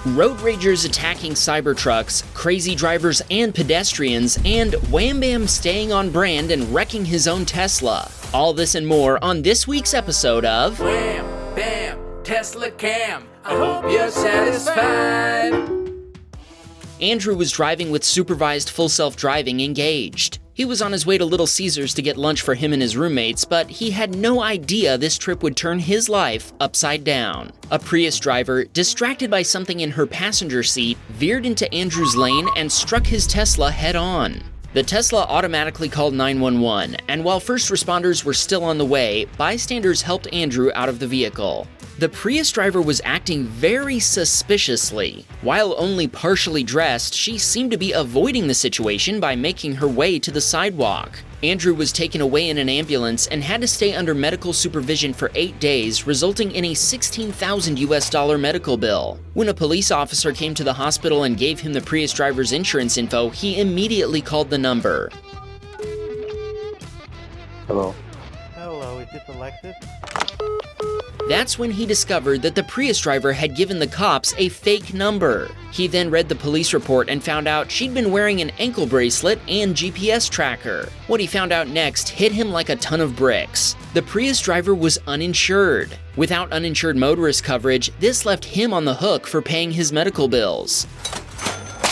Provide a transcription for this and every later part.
road ragers attacking Cybertrucks, crazy drivers and pedestrians, and Wham Baam staying on brand and wrecking his own Tesla. All this and more on this week's episode of Wham Baam Teslacam. I hope you're satisfied. Andrew was driving with supervised full self-driving engaged. He was on his way to Little Caesars to get lunch for him and his roommates, but he had no idea this trip would turn his life upside down. A Prius driver, distracted by something in her passenger seat, veered into Andrew's lane and struck his Tesla head-on. The Tesla automatically called 911, and while first responders were still on the way, bystanders helped Andrew out of the vehicle. The Prius driver was acting very suspiciously. While only partially dressed, she seemed to be avoiding the situation by making her way to the sidewalk. Andrew was taken away in an ambulance and had to stay under medical supervision for 8 days, resulting in a $16,000 medical bill. When a police officer came to the hospital and gave him the Prius driver's insurance info, he immediately called the number. Hello. Hello, is this Alexis? That's when he discovered that the Prius driver had given the cops a fake number. He then read the police report and found out she'd been wearing an ankle bracelet and GPS tracker. What he found out next hit him like a ton of bricks. The Prius driver was uninsured. Without uninsured motorist coverage, this left him on the hook for paying his medical bills.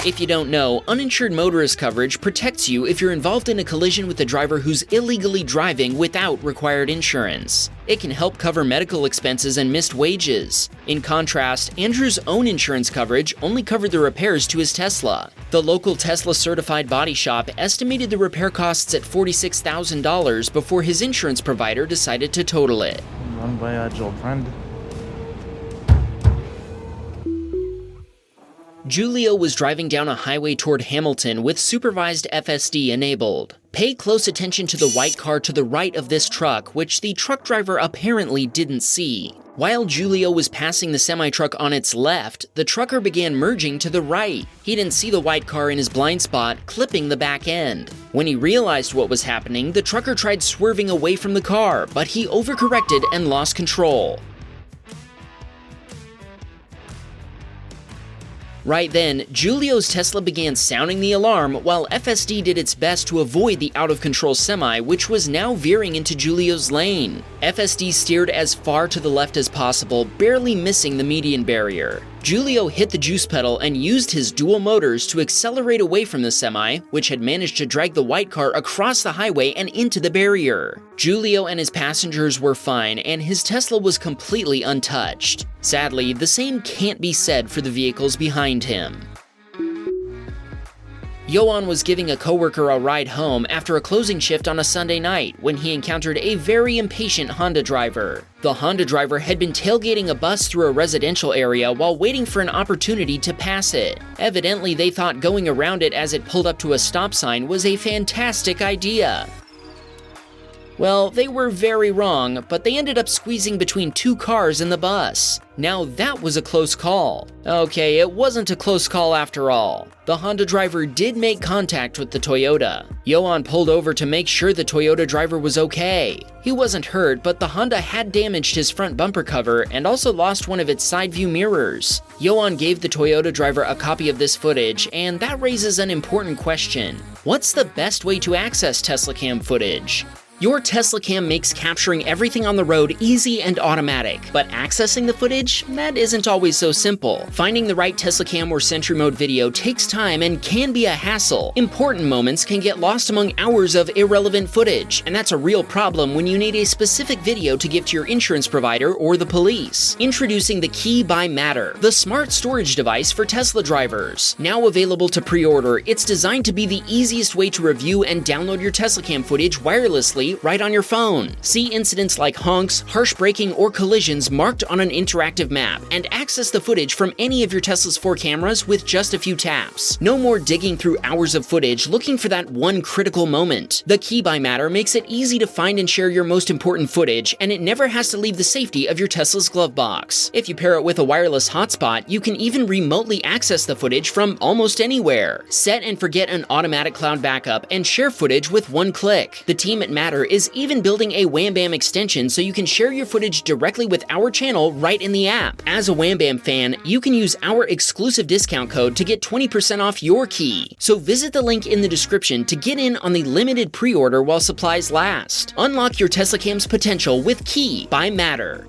If you don't know, uninsured motorist coverage protects you if you're involved in a collision with a driver who's illegally driving without required insurance. It can help cover medical expenses and missed wages. In contrast, Andrew's own insurance coverage only covered the repairs to his Tesla. The local Tesla certified body shop estimated the repair costs at $46,000 before his insurance provider decided to total it. Run by a girlfriend. Julio was driving down a highway toward Hamilton with supervised FSD enabled. Pay close attention to the white car to the right of this truck, which the truck driver apparently didn't see. While Julio was passing the semi-truck on its left, the trucker began merging to the right. He didn't see the white car in his blind spot, clipping the back end. When he realized what was happening, the trucker tried swerving away from the car, but he overcorrected and lost control. Right then, Julio's Tesla began sounding the alarm while FSD did its best to avoid the out-of-control semi, which was now veering into Julio's lane. FSD steered as far to the left as possible, barely missing the median barrier. Julio hit the juice pedal and used his dual motors to accelerate away from the semi, which had managed to drag the white car across the highway and into the barrier. Julio and his passengers were fine, and his Tesla was completely untouched. Sadly, the same can't be said for the vehicles behind him. Johan was giving a coworker a ride home after a closing shift on a Sunday night when he encountered a very impatient Honda driver. The Honda driver had been tailgating a bus through a residential area while waiting for an opportunity to pass it. Evidently, they thought going around it as it pulled up to a stop sign was a fantastic idea. Well, they were very wrong, but they ended up squeezing between two cars in the bus. Now that was a close call. Okay, it wasn't a close call after all. The Honda driver did make contact with the Toyota. Johan pulled over to make sure the Toyota driver was okay. He wasn't hurt, but the Honda had damaged his front bumper cover and also lost one of its side view mirrors. Johan gave the Toyota driver a copy of this footage, and that raises an important question. What's the best way to access Teslacam footage? Your Teslacam makes capturing everything on the road easy and automatic, but accessing the footage? That isn't always so simple. Finding the right Teslacam or Sentry mode video takes time and can be a hassle. Important moments can get lost among hours of irrelevant footage, and that's a real problem when you need a specific video to give to your insurance provider or the police. Introducing the Key by Matter, the smart storage device for Tesla drivers. Now available to pre-order, it's designed to be the easiest way to review and download your Teslacam footage wirelessly right on your phone. See incidents like honks, harsh braking, or collisions marked on an interactive map, and access the footage from any of your Tesla's 4 cameras with just a few taps. No more digging through hours of footage looking for that one critical moment. The Key by Matter makes it easy to find and share your most important footage, and it never has to leave the safety of your Tesla's glove box. If you pair it with a wireless hotspot, you can even remotely access the footage from almost anywhere. Set and forget an automatic cloud backup and share footage with one click. The team at Matter Tanner is even building a Wham Baam extension so you can share your footage directly with our channel right in the app. As a Wham Baam fan, you can use our exclusive discount code to get 20% off your key. So visit the link in the description to get in on the limited pre-order while supplies last. Unlock your Teslacam's potential with Key by Matter.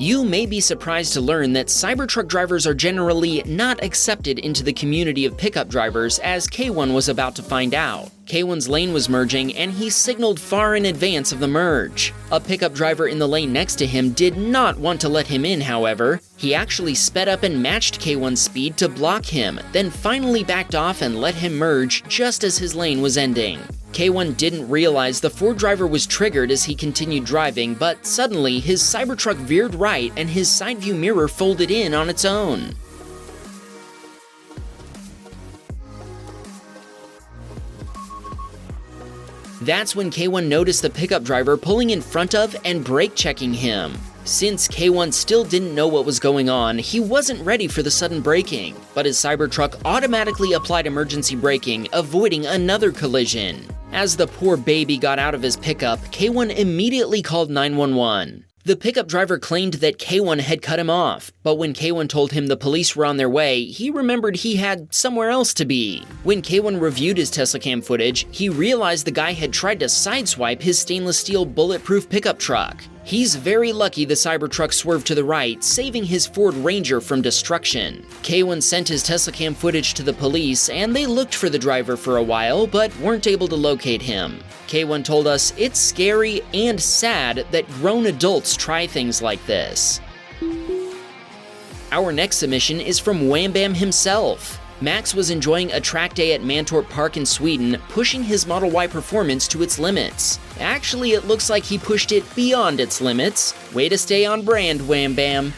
You may be surprised to learn that Cybertruck drivers are generally not accepted into the community of pickup drivers, as K1 was about to find out. K1's lane was merging, and he signaled far in advance of the merge. A pickup driver in the lane next to him did not want to let him in, however. He actually sped up and matched K1's speed to block him, then finally backed off and let him merge just as his lane was ending. K1 didn't realize the Ford driver was triggered as he continued driving, but suddenly his Cybertruck veered right and his side view mirror folded in on its own. That's when K1 noticed the pickup driver pulling in front of and brake checking him. Since K1 still didn't know what was going on, he wasn't ready for the sudden braking, but his Cybertruck automatically applied emergency braking, avoiding another collision. As the poor baby got out of his pickup, K1 immediately called 911. The pickup driver claimed that K1 had cut him off, but when K1 told him the police were on their way, he remembered he had somewhere else to be. When K1 reviewed his Teslacam footage, he realized the guy had tried to sideswipe his stainless steel bulletproof pickup truck. He's very lucky the Cybertruck swerved to the right, saving his Ford Ranger from destruction. K1 sent his Teslacam footage to the police, and they looked for the driver for a while, but weren't able to locate him. K1 told us it's scary and sad that grown adults try things like this. Our next submission is from Wham Baam himself. Max was enjoying a track day at Mantorp Park in Sweden, pushing his Model Y performance to its limits. Actually, it looks like he pushed it beyond its limits. Way to stay on brand, Wham Baam.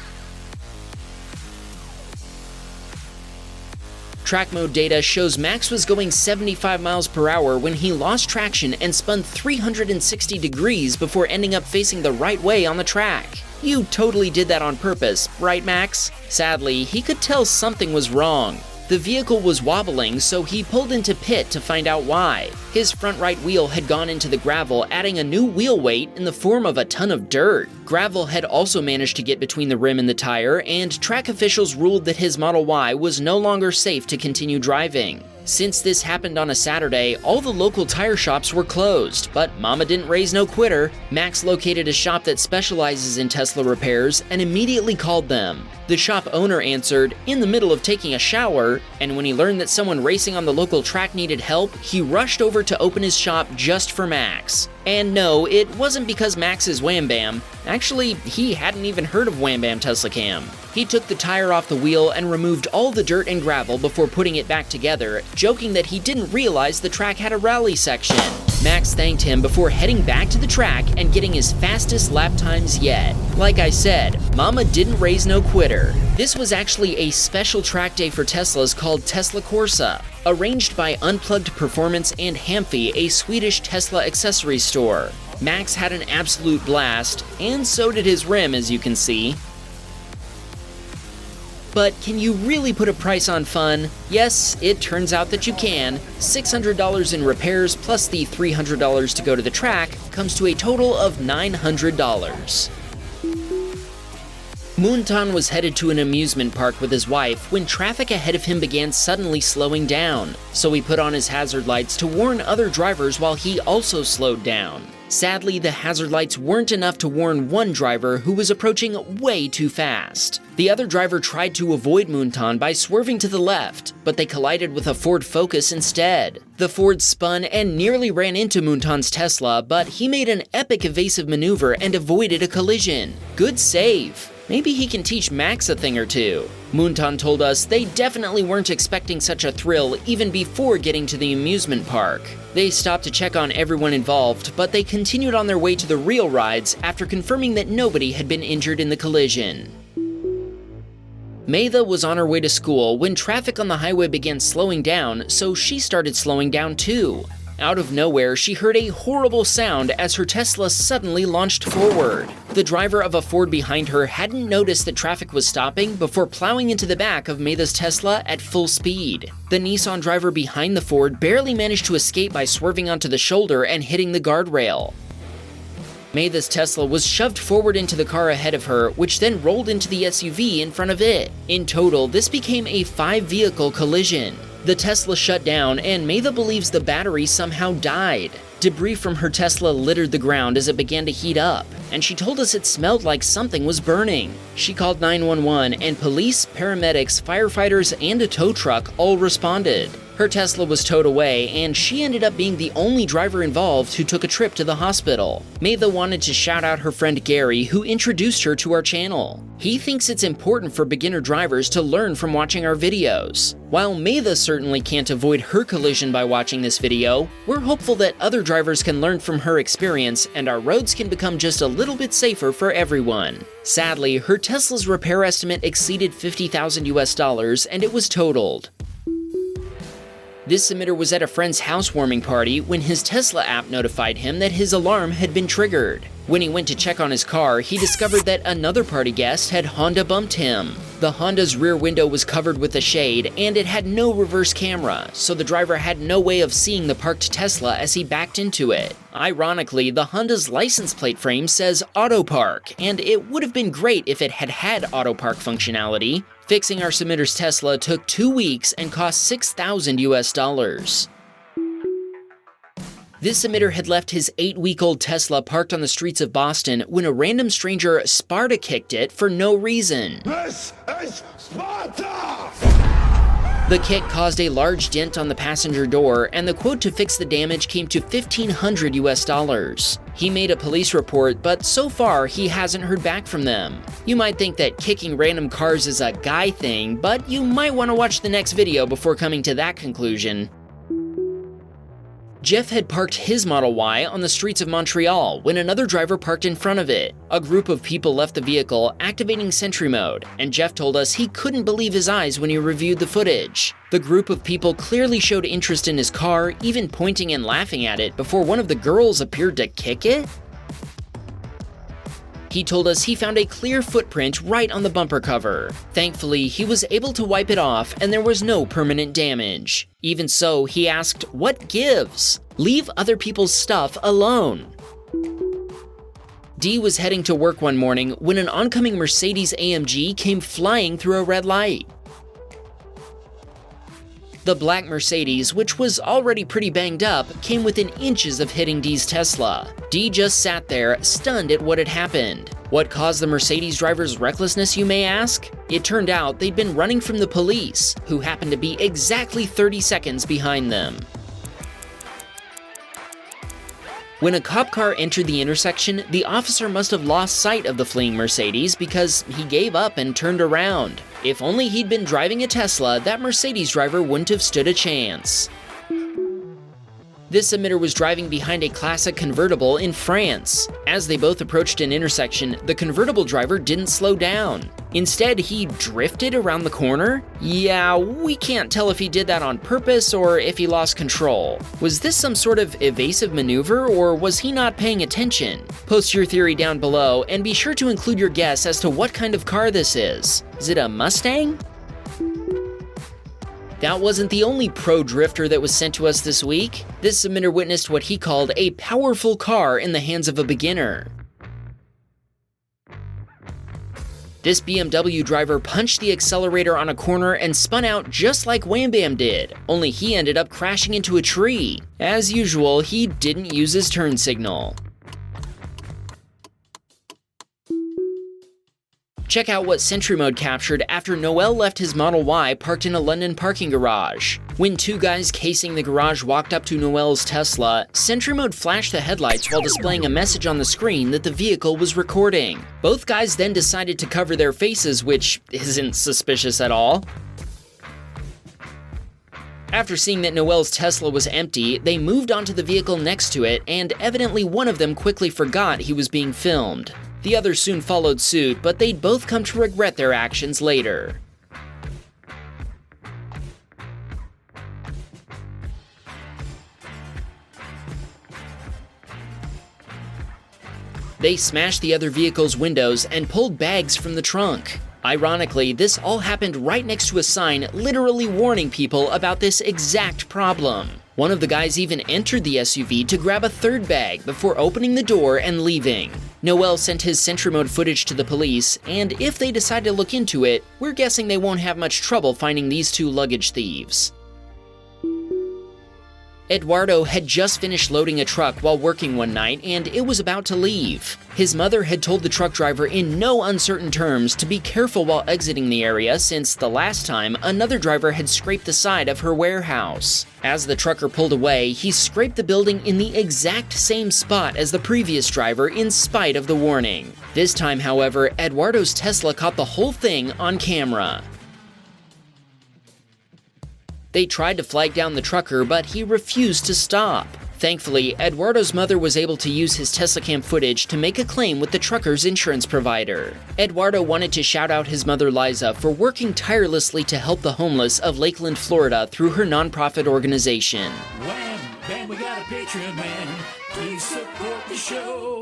Track mode data shows Max was going 75 miles per hour when he lost traction and spun 360 degrees before ending up facing the right way on the track. You totally did that on purpose, right, Max? Sadly, he could tell something was wrong. The vehicle was wobbling, so he pulled into pit to find out why. His front right wheel had gone into the gravel, adding a new wheel weight in the form of a ton of dirt. Gravel had also managed to get between the rim and the tire, and track officials ruled that his Model Y was no longer safe to continue driving. Since this happened on a Saturday, all the local tire shops were closed, but Mama didn't raise no quitter. Max located a shop that specializes in Tesla repairs and immediately called them. The shop owner answered in the middle of taking a shower, and when he learned that someone racing on the local track needed help, he rushed over to open his shop just for Max. And no, it wasn't because Max is Wham Baam. Actually, he hadn't even heard of Wham Baam Teslacam. He took the tire off the wheel and removed all the dirt and gravel before putting it back together, joking that he didn't realize the track had a rally section. Max thanked him before heading back to the track and getting his fastest lap times yet. Like I said, Mama didn't raise no quitter. This was actually a special track day for Teslas called Tesla Corsa, arranged by Unplugged Performance and Hamfi, a Swedish Tesla accessory store. Max had an absolute blast, and so did his rim, as you can see. But can you really put a price on fun? Yes, it turns out that you can. $600 in repairs plus the $300 to go to the track comes to a total of $900. Moontan was headed to an amusement park with his wife when traffic ahead of him began suddenly slowing down, so he put on his hazard lights to warn other drivers while he also slowed down. Sadly, the hazard lights weren't enough to warn one driver who was approaching way too fast. The other driver tried to avoid Moontan by swerving to the left, but they collided with a Ford Focus instead. The Ford spun and nearly ran into Moontan's Tesla, but he made an epic evasive maneuver and avoided a collision. Good save. Maybe he can teach Max a thing or two. Moontan told us they definitely weren't expecting such a thrill even before getting to the amusement park. They stopped to check on everyone involved, but they continued on their way to the real rides after confirming that nobody had been injured in the collision. Maytha was on her way to school when traffic on the highway began slowing down, so she started slowing down too. Out of nowhere, she heard a horrible sound as her Tesla suddenly launched forward. The driver of a Ford behind her hadn't noticed that traffic was stopping before plowing into the back of Maytha's Tesla at full speed. The Nissan driver behind the Ford barely managed to escape by swerving onto the shoulder and hitting the guardrail. Maytha's Tesla was shoved forward into the car ahead of her, which then rolled into the SUV in front of it. In total, this became a 5-vehicle collision. The Tesla shut down, and Maytha believes the battery somehow died. Debris from her Tesla littered the ground as it began to heat up, and she told us it smelled like something was burning. She called 911, and police, paramedics, firefighters, and a tow truck all responded. Her Tesla was towed away, and she ended up being the only driver involved who took a trip to the hospital. Maytha wanted to shout out her friend Gary, who introduced her to our channel. He thinks it's important for beginner drivers to learn from watching our videos. While Maytha certainly can't avoid her collision by watching this video, we're hopeful that other drivers can learn from her experience and our roads can become just a little bit safer for everyone. Sadly, her Tesla's repair estimate exceeded $50,000 US and it was totaled. This submitter was at a friend's housewarming party when his Tesla app notified him that his alarm had been triggered. When he went to check on his car, he discovered that another party guest had Honda bumped him. The Honda's rear window was covered with a shade, and it had no reverse camera, so the driver had no way of seeing the parked Tesla as he backed into it. Ironically, the Honda's license plate frame says Auto Park, and it would have been great if it had had Auto Park functionality. Fixing our submitter's Tesla took 2 weeks and cost $6,000 US. This submitter had left his 8-week-old Tesla parked on the streets of Boston when a random stranger Sparta kicked it for no reason. This is Sparta! The kick caused a large dent on the passenger door, and the quote to fix the damage came to $1,500 US. He made a police report, but so far he hasn't heard back from them. You might think that kicking random cars is a guy thing, but you might want to watch the next video before coming to that conclusion. Jeff had parked his Model Y on the streets of Montreal when another driver parked in front of it. A group of people left the vehicle, activating Sentry mode, and Jeff told us he couldn't believe his eyes when he reviewed the footage. The group of people clearly showed interest in his car, even pointing and laughing at it before one of the girls appeared to kick it. He told us he found a clear footprint right on the bumper cover. Thankfully, he was able to wipe it off and there was no permanent damage. Even so, he asked, "What gives? Leave other people's stuff alone." Dee was heading to work one morning when an oncoming Mercedes AMG came flying through a red light. The black Mercedes, which was already pretty banged up, came within inches of hitting Dee's Tesla. Dee just sat there, stunned at what had happened. What caused the Mercedes driver's recklessness, you may ask? It turned out they'd been running from the police, who happened to be exactly 30 seconds behind them. When a cop car entered the intersection, the officer must have lost sight of the fleeing Mercedes because he gave up and turned around. If only he'd been driving a Tesla, that Mercedes driver wouldn't have stood a chance. This submitter was driving behind a classic convertible in France. As they both approached an intersection, the convertible driver didn't slow down. Instead, he drifted around the corner? Yeah, we can't tell if he did that on purpose or if he lost control. Was this some sort of evasive maneuver, or was he not paying attention? Post your theory down below, and be sure to include your guess as to what kind of car this is. Is it a Mustang? That wasn't the only pro drifter that was sent to us this week. This submitter witnessed what he called a powerful car in the hands of a beginner. This BMW driver punched the accelerator on a corner and spun out just like Wham Baam did, only he ended up crashing into a tree. As usual, he didn't use his turn signal. Check out what Sentry mode captured after Noel left his Model Y parked in a London parking garage. When two guys casing the garage walked up to Noel's Tesla, Sentry mode flashed the headlights while displaying a message on the screen that the vehicle was recording. Both guys then decided to cover their faces, which isn't suspicious at all. After seeing that Noel's Tesla was empty, they moved onto the vehicle next to it, and evidently one of them quickly forgot he was being filmed. The others soon followed suit, but they'd both come to regret their actions later. They smashed the other vehicle's windows and pulled bags from the trunk. Ironically, this all happened right next to a sign literally warning people about this exact problem. One of the guys even entered the SUV to grab a third bag before opening the door and leaving. Noel sent his Sentry mode footage to the police, and if they decide to look into it, we're guessing they won't have much trouble finding these two luggage thieves. Eduardo had just finished loading a truck while working one night, and it was about to leave. His mother had told the truck driver in no uncertain terms to be careful while exiting the area, since the last time another driver had scraped the side of her warehouse. As the trucker pulled away, he scraped the building in the exact same spot as the previous driver in spite of the warning. This time, however, Eduardo's Tesla caught the whole thing on camera. They tried to flag down the trucker, but he refused to stop. Thankfully, Eduardo's mother was able to use his Teslacam footage to make a claim with the trucker's insurance provider. Eduardo wanted to shout out his mother Liza for working tirelessly to help the homeless of Lakeland, Florida through her nonprofit organization. Wham Bam, we got a Patreon man. Please support the show.